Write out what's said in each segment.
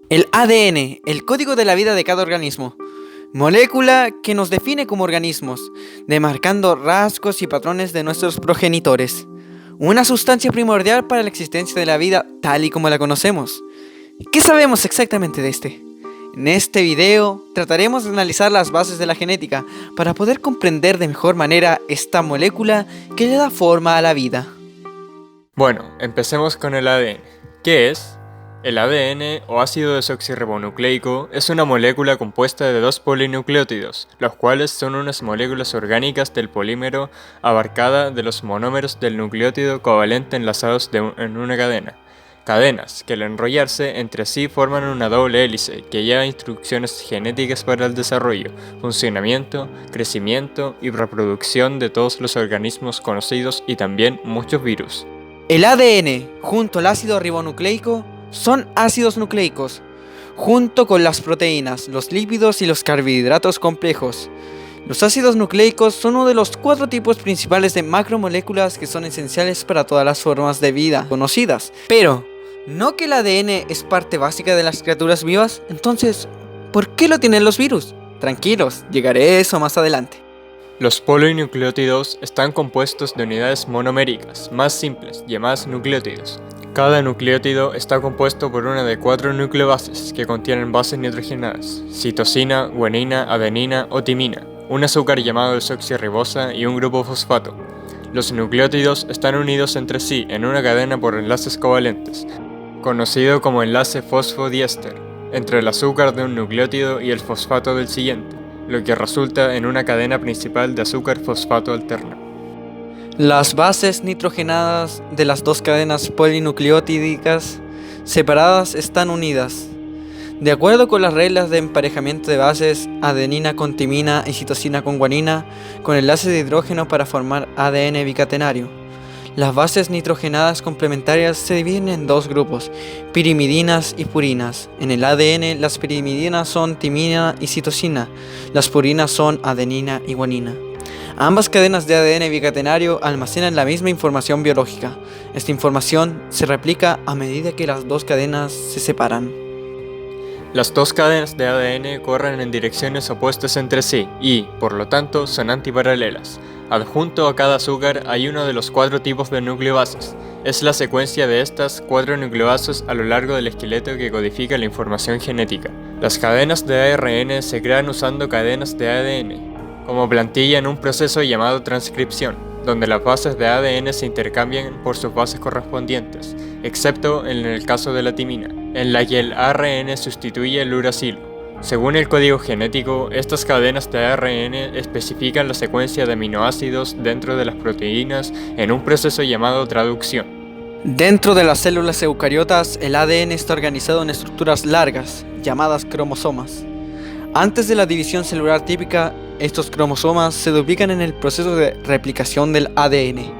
El ADN, el código de la vida de cada organismo. Molécula que nos define como organismos, demarcando rasgos y patrones de nuestros progenitores. Una sustancia primordial para la existencia de la vida tal y como la conocemos. ¿Qué sabemos exactamente de este? En este video trataremos de analizar las bases de la genética para poder comprender de mejor manera esta molécula que le da forma a la vida. Bueno, empecemos con el ADN. ¿Qué es? El ADN, o ácido desoxirribonucleico, es una molécula compuesta de dos polinucleótidos, los cuales son unas moléculas orgánicas del polímero abarcada de los monómeros del nucleótido covalente enlazados en una cadena. Cadenas que al enrollarse entre sí forman una doble hélice que lleva instrucciones genéticas para el desarrollo, funcionamiento, crecimiento y reproducción de todos los organismos conocidos y también muchos virus. El ADN, junto al ácido ribonucleico, son ácidos nucleicos, junto con las proteínas, los lípidos y los carbohidratos complejos. Los ácidos nucleicos son uno de los 4 tipos principales de macromoléculas que son esenciales para todas las formas de vida conocidas. Pero, ¿no que el ADN es parte básica de las criaturas vivas? Entonces, ¿por qué lo tienen los virus? Tranquilos, llegaré a eso más adelante. Los polinucleótidos están compuestos de unidades monoméricas, más simples, llamadas nucleótidos. Cada nucleótido está compuesto por una de 4 nucleobases que contienen bases nitrogenadas: citosina, guanina, adenina o timina, un azúcar llamado desoxirribosa y un grupo fosfato. Los nucleótidos están unidos entre sí en una cadena por enlaces covalentes, conocido como enlace fosfodiéster, entre el azúcar de un nucleótido y el fosfato del siguiente, lo que resulta en una cadena principal de azúcar-fosfato alterna. Las bases nitrogenadas de las dos cadenas polinucleotídicas separadas están unidas. De acuerdo con las reglas de emparejamiento de bases, adenina con timina y citosina con guanina, con enlaces de hidrógeno para formar ADN bicatenario. Las bases nitrogenadas complementarias se dividen en 2 grupos, pirimidinas y purinas. En el ADN, las pirimidinas son timina y citosina, las purinas son adenina y guanina. Ambas cadenas de ADN bicatenario almacenan la misma información biológica. Esta información se replica a medida que las 2 cadenas se separan. Las 2 cadenas de ADN corren en direcciones opuestas entre sí y, por lo tanto, son antiparalelas. Adjunto a cada azúcar hay uno de los 4 tipos de nucleobases. Es la secuencia de estas 4 nucleobases a lo largo del esqueleto que codifica la información genética. Las cadenas de ARN se crean usando cadenas de ADN como plantilla en un proceso llamado transcripción, donde las bases de ADN se intercambian por sus bases correspondientes, excepto en el caso de la timina, en la que el ARN sustituye el uracilo. Según el código genético, estas cadenas de ARN especifican la secuencia de aminoácidos dentro de las proteínas en un proceso llamado traducción. Dentro de las células eucariotas, el ADN está organizado en estructuras largas, llamadas cromosomas. Antes de la división celular típica, estos cromosomas se duplican en el proceso de replicación del ADN.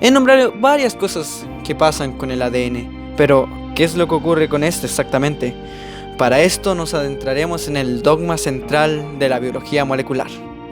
He nombrado varias cosas que pasan con el ADN, pero ¿qué es lo que ocurre con este exactamente? Para esto nos adentraremos en el dogma central de la biología molecular.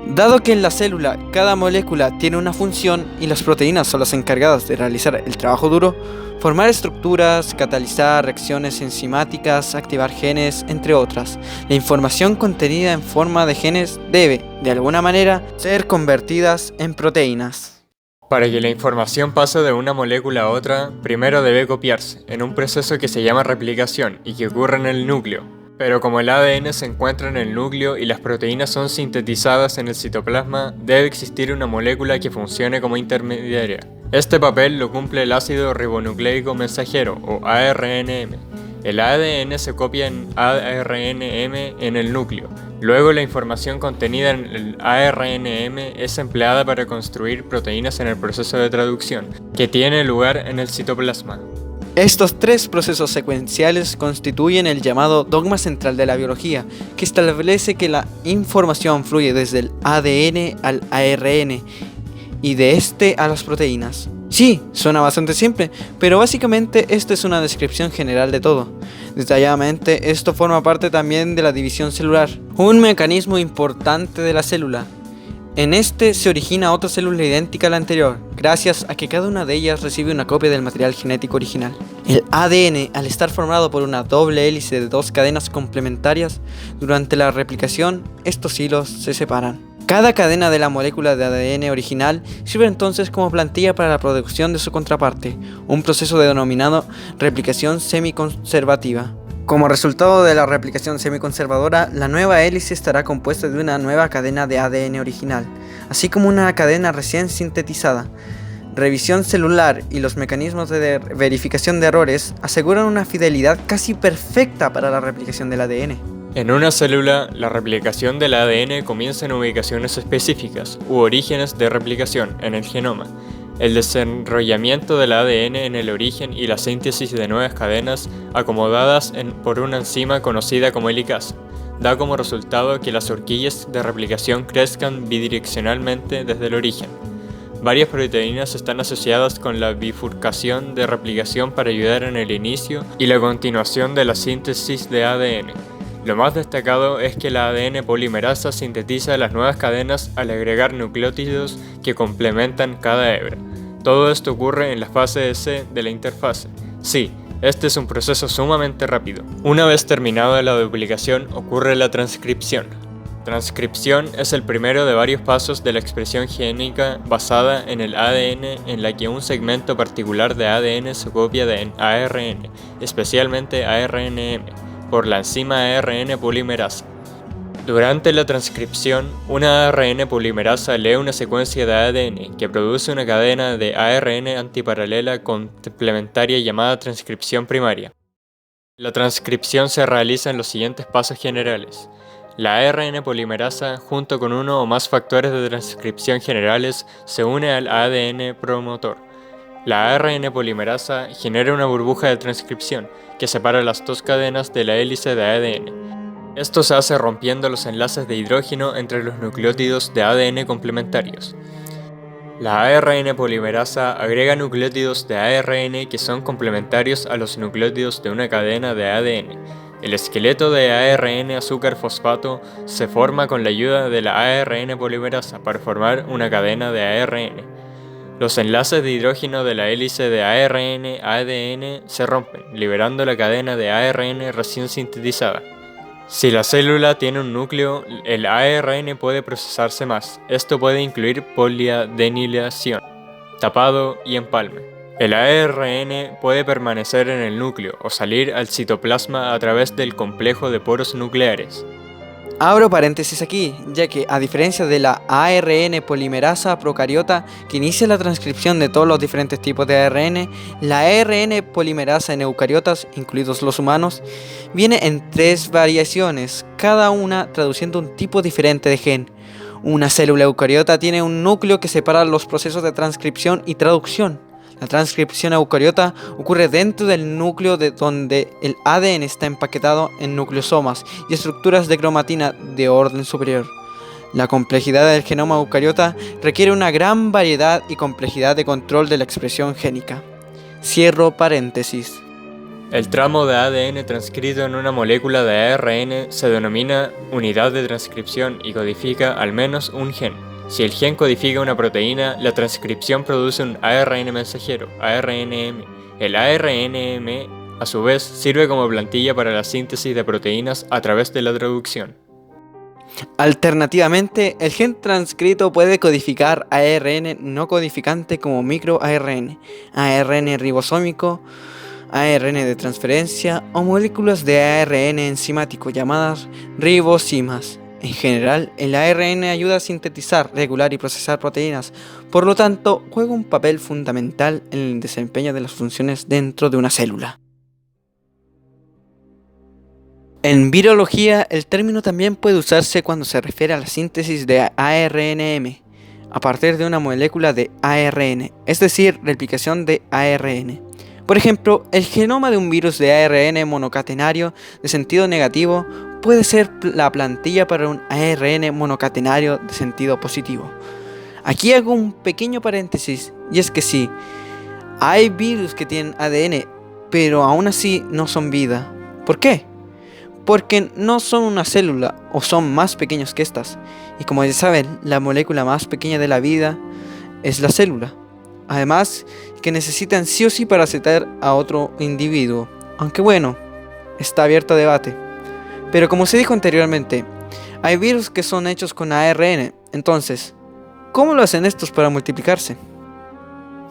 Dado que en la célula cada molécula tiene una función y las proteínas son las encargadas de realizar el trabajo duro, formar estructuras, catalizar reacciones enzimáticas, activar genes, entre otras, la información contenida en forma de genes debe, de alguna manera, ser convertidas en proteínas. Para que la información pase de una molécula a otra, primero debe copiarse, en un proceso que se llama replicación y que ocurre en el núcleo. Pero como el ADN se encuentra en el núcleo y las proteínas son sintetizadas en el citoplasma, debe existir una molécula que funcione como intermediaria. Este papel lo cumple el ácido ribonucleico mensajero, o ARNM. El ADN se copia en ARNM en el núcleo. Luego la información contenida en el ARNM es empleada para construir proteínas en el proceso de traducción, que tiene lugar en el citoplasma. Estos 3 procesos secuenciales constituyen el llamado dogma central de la biología, que establece que la información fluye desde el ADN al ARN y de este a las proteínas. Sí, suena bastante simple, pero básicamente esto es una descripción general de todo. Detalladamente, esto forma parte también de la división celular, un mecanismo importante de la célula. En este se origina otra célula idéntica a la anterior, gracias a que cada una de ellas recibe una copia del material genético original. El ADN, al estar formado por una doble hélice de dos cadenas complementarias, durante la replicación, estos hilos se separan. Cada cadena de la molécula de ADN original sirve entonces como plantilla para la producción de su contraparte, un proceso denominado replicación semiconservativa. Como resultado de la replicación semiconservadora, la nueva hélice estará compuesta de una nueva cadena de ADN original, así como una cadena recién sintetizada. Revisión celular y los mecanismos de verificación de errores aseguran una fidelidad casi perfecta para la replicación del ADN. En una célula, la replicación del ADN comienza en ubicaciones específicas u orígenes de replicación en el genoma. El desenrollamiento del ADN en el origen y la síntesis de nuevas cadenas acomodadas por una enzima conocida como helicasa da como resultado que las horquillas de replicación crezcan bidireccionalmente desde el origen. Varias proteínas están asociadas con la bifurcación de replicación para ayudar en el inicio y la continuación de la síntesis de ADN. Lo más destacado es que la ADN polimerasa sintetiza las nuevas cadenas al agregar nucleótidos que complementan cada hebra. Todo esto ocurre en la fase S de la interfase. Sí, este es un proceso sumamente rápido. Una vez terminada la duplicación, ocurre la transcripción. Transcripción es el primero de varios pasos de la expresión génica basada en el ADN en la que un segmento particular de ADN se copia de ARN, especialmente ARNM, por la enzima ARN polimerasa. Durante la transcripción, una ARN polimerasa lee una secuencia de ADN que produce una cadena de ARN antiparalela complementaria llamada transcripción primaria. La transcripción se realiza en los siguientes pasos generales. La ARN polimerasa, junto con uno o más factores de transcripción generales, se une al ADN promotor. La ARN polimerasa genera una burbuja de transcripción que separa las dos cadenas de la hélice de ADN. Esto se hace rompiendo los enlaces de hidrógeno entre los nucleótidos de ADN complementarios. La ARN polimerasa agrega nucleótidos de ARN que son complementarios a los nucleótidos de una cadena de ADN. El esqueleto de ARN azúcar fosfato se forma con la ayuda de la ARN polimerasa para formar una cadena de ARN. Los enlaces de hidrógeno de la hélice de ARN-ADN se rompen, liberando la cadena de ARN recién sintetizada. Si la célula tiene un núcleo, el ARN puede procesarse más. Esto puede incluir poliadenilación, tapado y empalme. El ARN puede permanecer en el núcleo o salir al citoplasma a través del complejo de poros nucleares. Abro paréntesis aquí, ya que a diferencia de la ARN polimerasa procariota que inicia la transcripción de todos los diferentes tipos de ARN, la ARN polimerasa en eucariotas, incluidos los humanos, viene en 3 variaciones, cada una traduciendo un tipo diferente de gen. Una célula eucariota tiene un núcleo que separa los procesos de transcripción y traducción. La transcripción eucariota ocurre dentro del núcleo donde el ADN está empaquetado en nucleosomas y estructuras de cromatina de orden superior. La complejidad del genoma eucariota requiere una gran variedad y complejidad de control de la expresión génica. Cierro paréntesis. El tramo de ADN transcrito en una molécula de ARN se denomina unidad de transcripción y codifica al menos un gen. Si el gen codifica una proteína, la transcripción produce un ARN mensajero, ARNM. El ARNM, a su vez, sirve como plantilla para la síntesis de proteínas a través de la traducción. Alternativamente, el gen transcrito puede codificar ARN no codificante como microARN, ARN ribosómico, ARN de transferencia o moléculas de ARN enzimático llamadas ribosimas. En general, el ARN ayuda a sintetizar, regular y procesar proteínas, por lo tanto, juega un papel fundamental en el desempeño de las funciones dentro de una célula. En virología, el término también puede usarse cuando se refiere a la síntesis de ARNM, a partir de una molécula de ARN, es decir, replicación de ARN. Por ejemplo, el genoma de un virus de ARN monocatenario de sentido negativo puede ser la plantilla para un ARN monocatenario de sentido positivo. Aquí hago un pequeño paréntesis, y es que sí, hay virus que tienen ADN, pero aún así no son vida. ¿Por qué? porque no son una célula o son más pequeños que estas. Y como ya saben, la molécula más pequeña de la vida es la célula. Además, que necesitan sí o sí para aceptar a otro individuo. Aunque bueno, está abierto a debate. Pero como se dijo anteriormente, hay virus que son hechos con ARN. Entonces, ¿cómo lo hacen estos para multiplicarse?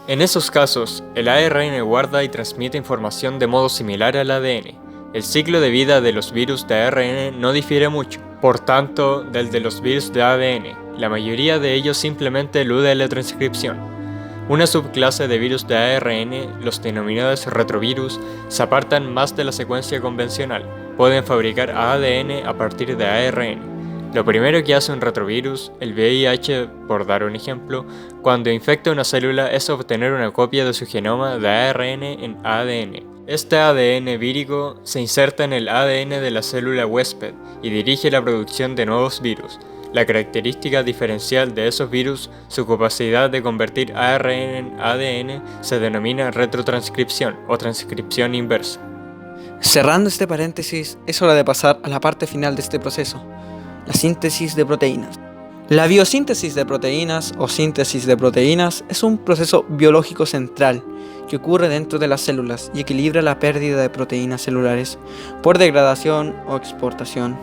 En esos casos, el ARN guarda y transmite información de modo similar al ADN. El ciclo de vida de los virus de ARN no difiere mucho, por tanto, del de los virus de ADN. La mayoría de ellos simplemente elude la transcripción. Una subclase de virus de ARN, los denominados retrovirus, se apartan más de la secuencia convencional. Pueden fabricar ADN a partir de ARN. Lo primero que hace un retrovirus, el VIH por dar un ejemplo, cuando infecta una célula es obtener una copia de su genoma de ARN en ADN. Este ADN vírico se inserta en el ADN de la célula huésped y dirige la producción de nuevos virus. La característica diferencial de esos virus, su capacidad de convertir ARN en ADN, se denomina retrotranscripción o transcripción inversa. Cerrando este paréntesis, es hora de pasar a la parte final de este proceso, la síntesis de proteínas. La biosíntesis de proteínas o síntesis de proteínas es un proceso biológico central que ocurre dentro de las células y equilibra la pérdida de proteínas celulares por degradación o exportación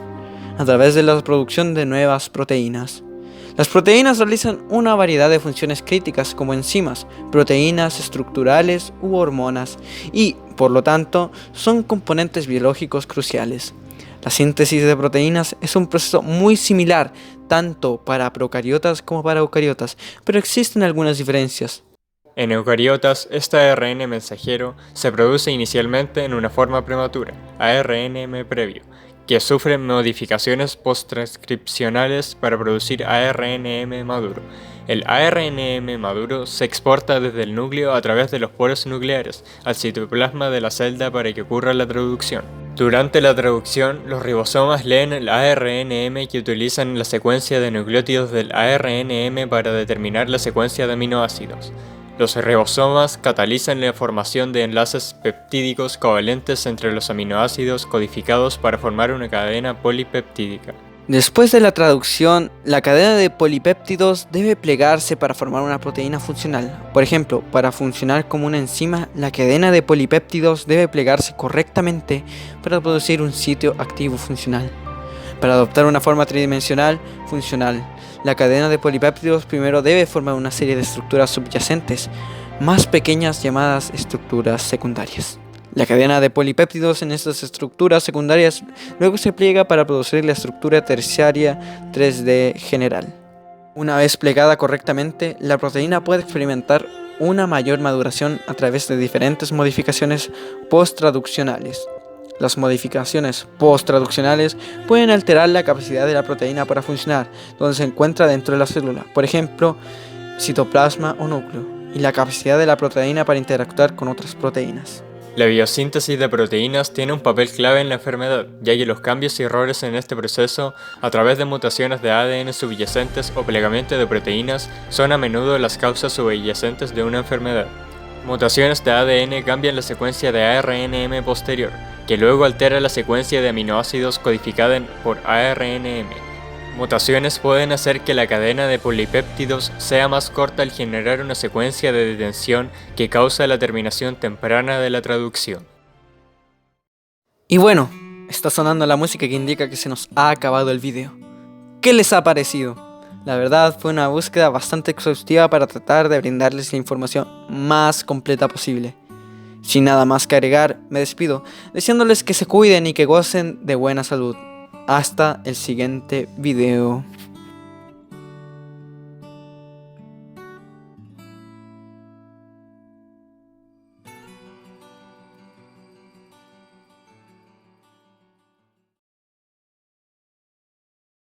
a través de la producción de nuevas proteínas. Las proteínas realizan una variedad de funciones críticas como enzimas, proteínas estructurales u hormonas y, por lo tanto, son componentes biológicos cruciales. La síntesis de proteínas es un proceso muy similar tanto para procariotas como para eucariotas, pero existen algunas diferencias. En eucariotas, este ARN mensajero se produce inicialmente en una forma prematura, ARNM previo, que sufre modificaciones posttranscripcionales para producir ARNM maduro. El ARNM maduro se exporta desde el núcleo a través de los poros nucleares al citoplasma de la celda para que ocurra la traducción. Durante la traducción, los ribosomas leen el ARNM y utilizan la secuencia de nucleótidos del ARNM para determinar la secuencia de aminoácidos. Los ribosomas catalizan la formación de enlaces peptídicos covalentes entre los aminoácidos codificados para formar una cadena polipeptídica. Después de la traducción, la cadena de polipéptidos debe plegarse para formar una proteína funcional. Por ejemplo, para funcionar como una enzima, la cadena de polipéptidos debe plegarse correctamente para producir un sitio activo funcional. Para adoptar una forma tridimensional funcional, la cadena de polipéptidos primero debe formar una serie de estructuras subyacentes, más pequeñas llamadas estructuras secundarias. La cadena de polipéptidos en estas estructuras secundarias luego se pliega para producir la estructura terciaria 3D general. Una vez plegada correctamente, la proteína puede experimentar una mayor maduración a través de diferentes modificaciones post-traduccionales. Las modificaciones post-traduccionales pueden alterar la capacidad de la proteína para funcionar donde se encuentra dentro de la célula, por ejemplo, citoplasma o núcleo, y la capacidad de la proteína para interactuar con otras proteínas. La biosíntesis de proteínas tiene un papel clave en la enfermedad, ya que los cambios y errores en este proceso, a través de mutaciones de ADN subyacentes o plegamiento de proteínas, son a menudo las causas subyacentes de una enfermedad. Mutaciones de ADN cambian la secuencia de ARNM posterior, que luego altera la secuencia de aminoácidos codificada por ARNM. Mutaciones pueden hacer que la cadena de polipéptidos sea más corta al generar una secuencia de detención que causa la terminación temprana de la traducción. Y bueno, está sonando la música que indica que se nos ha acabado el video. ¿Qué les ha parecido? La verdad fue una búsqueda bastante exhaustiva para tratar de brindarles la información más completa posible. Sin nada más que agregar, me despido, deseándoles que se cuiden y que gocen de buena salud. Hasta el siguiente video.